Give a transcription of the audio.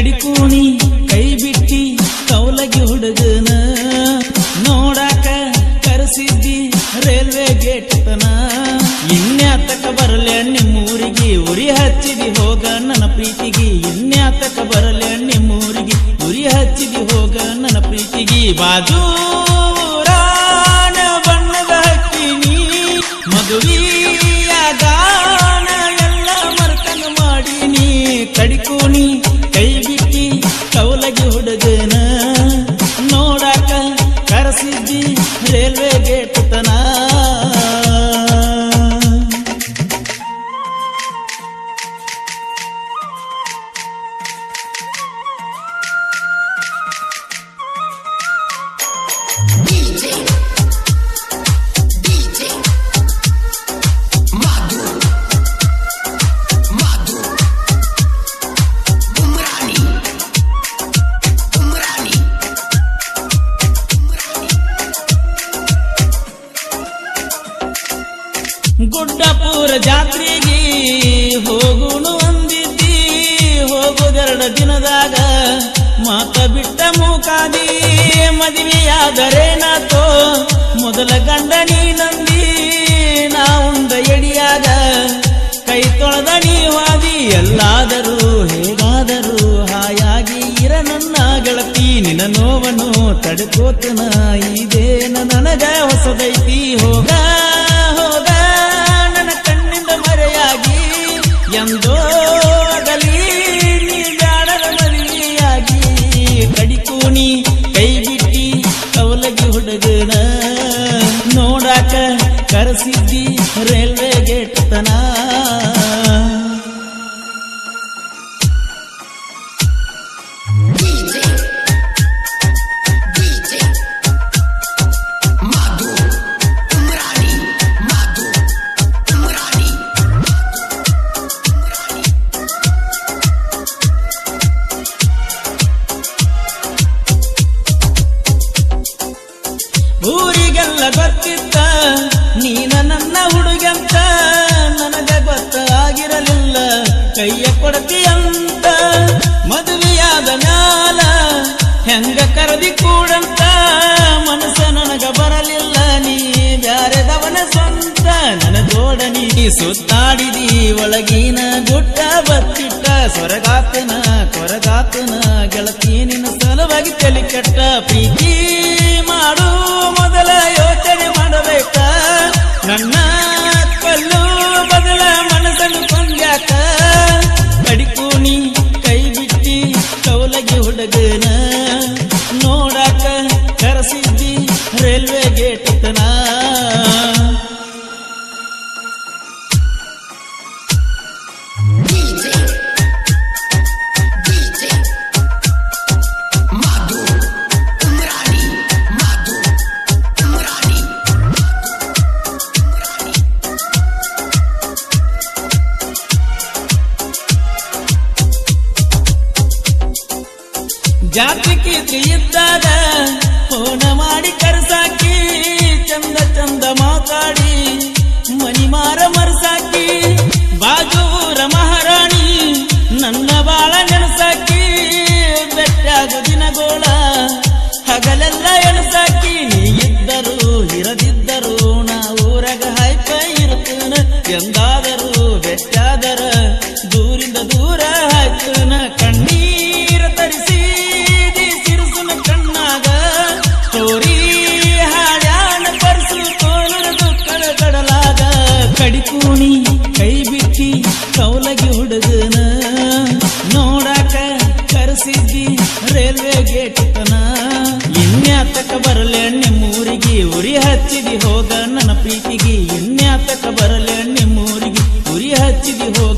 ಕಡಿಕೂಣಿ ಕೈ ಬಿಟ್ಟಿ ಕೌಲಗಿ ಹುಡುಗನ ನೋಡಾಕ ಕರೆಸಿದ್ದಿ ರೈಲ್ವೆ ಗೇಟ್ ತನ ಇನ್ಯಾತಕ ಬರಲೆ ನಿಮ್ಮೂರಿಗೆ ಉರಿ ಹಚ್ಚಿದಿ ಹೋಗ ನನ್ನ ಪ್ರೀತಿಗೆ ಇನ್ಯಾತಕ ಬರಲೆ ನಿಮ್ಮೂರಿಗೆ ಉರಿ ಹಚ್ಚಿದಿ ಹೋಗ ನನ್ನ ಪ್ರೀತಿಗೆ ಬಾಜೂರಾನ ಬಣ್ಣದ ಹಕ್ಕಿನಿ ಮದುವೆಯ ಗಾನ ಎಲ್ಲ ಮರ್ತನ ಮಾಡೀನಿ ಕಡಿಕೂಣಿ ಕೈ ಬಿಟ್ಟಿ ಕೌಲಗಿ ಹುಡುಗನ ನೋಡಾಕ ಕರೆಸಿದ್ದಿ ರೈಲ್ವೆ ಗೇಟ್ ತನ ಗುಡ್ಡಪುರ ಜಾತ್ರೆಗೆ ಹೋಗುಣು ಅಂದಿದ್ದಿ ಹೋಗೋದೆರಡು ದಿನದಾಗ ಮಾತ ಬಿಟ್ಟ ಮೂಕಾದಿ ಮದುವೆಯಾದರೇನಾತೋ ಮೊದಲ ಗಂಡ ನೀನಂದಿ ನಾ ಉಂಡ ಎಡಿಯಾಗ ಕೈ ತೊಳೆದ ನೀವಾದಿ ಎಲ್ಲಾದರೂ ಹೇಗಾದರೂ ಹಾಯಾಗಿ ಇರ ನನ್ನ ಗೆಳತಿ ನಿನ್ನ ನೋವನ್ನು ತಡ್ಕೋತನ ಇದೇನ ನನಗ ಹೊಸದೈತಿ ಹೋಗ ಹೋಗ ನನ್ನ ಕಣ್ಣಿಂದ ಮರೆಯಾಗಿ ಎಂದೋ ಆಗಲಿ ನೀ ಬ್ಯಾಡರ ಮದುವೆಯಾಗಿ ಕಡಿಕೂಣಿ ಕೈ ಬಿಟ್ಟಿ ಕೌಲಗಿ ಹುಡುಗನ ನೋಡಾಕ ಕರೆಸಿದ್ದಿ ರೈಲ್ವೆ ಗೇಟ್ ತನ ಊರಿಗೆಲ್ಲ ಗೊತ್ತಿತ್ತ ನೀನ ನನ್ನ ಹುಡುಗಂತ ನನಗ ಗೊತ್ತಾಗಿರಲಿಲ್ಲ ಕೈಯ ಕೊಡತಿಯಂತ ಮದುವೆಯಾದ ಮ್ಯಾಲ ಹೆಂಗ ಕರದಿ ಕೂಡಂತ ಮನಸ್ಸ ನನಗ ಬರಲಿಲ್ಲ ನೀ ಬ್ಯಾರೆದವನ ಸ್ವಂತ ನನ್ನ ಜೋಡನಿ ಸುತ್ತಾಡಿದಿ ಒಳಗಿನ ಗುಟ್ಟ ಬತ್ತಿಟ್ಟ ಸ್ವರಗಾತನ ಕೊರಗಾತನ ಗೆಳತಿ ನಿನ್ನ ಸಲುವಾಗಿ ತಲೆ ಕೆಟ್ಟ ಪ್ರೀತಿ ಮಾಡು ಮೊದಲ ಯೋಚನೆ ಮಾಡಬೇಕ ನನ್ನ ಕಲ್ಲು ಬದಲ ಮನಸ್ಸನ್ನು ಕೊಂಡ್ಯಾಕ ಕಡಿಕೂಣಿ ಕೈ ಬಿಟ್ಟಿ ಕೌಲಗಿ ಹುಡುಗನ ನೋಡಾಕ ಕರೆಸಿದ್ದಿ ರೈಲ್ವೆ ಗೇಟ್ ತನ ಜಾತಿಗೆ ಇದ್ದಾಗ ಫೋನ ಮಾಡಿ ಕರೆಸಾಕಿ ಚಂದ ಚಂದ ಮಾತಾಡಿ ಮನಿ ಮಾರ ಮರಸಾಕಿ ಬಾಜೂರ ಮಹಾರಾಣಿ ನನ್ನ ಬಾಳ ನೆನಸಾಕಿ ಬೆಟ್ಟಾಗ ದಿನಗೋಳ ಹಗಲೆಲ್ಲ ಎಣಸಾಕಿ ನೀ ಇದ್ದರು ಇರದಿದ್ದರು ನಾ ಊರಾಗ ಹಾಯ್ಕ ಇರುತ್ತನ ಎಂದಾದರೂ ಬೆಟ್ಟಾದರ ದೂರಿಂದ ದೂರ ಹಾಯ್ತನ ಕಣ್ಣೀರ ತರಿಸಿ ಸ್ಟೋರಿ ಹಾಡ್ಯಾನ ಪರ್ಸು ತೋಲದು ಕಡಲಾಗ ಕಡಿಕೂಣಿ ಕೈ ಬಿಟ್ಟಿ ಕೌಲಗಿ ಹುಡುಗನ ನೋಡಾಕ ಕರೆಸಿದ್ದಿ ರೈಲ್ವೆ ಗೇಟ್ ತನ ಇನ್ಯಾತಕ ಬರಲೆ ನಿಮ್ಮೂರಿಗೆ ಉರಿ ಹಚ್ಚಿದಿ ಹೋಗ ನನ್ನ ಪ್ರೀತಿಗೆ ಇನ್ಯಾತಕ ಬರಲೆ ನಿಮ್ಮೂರಿಗೆ ಉರಿ ಹಚ್ಚಿದಿ ಹೋಗ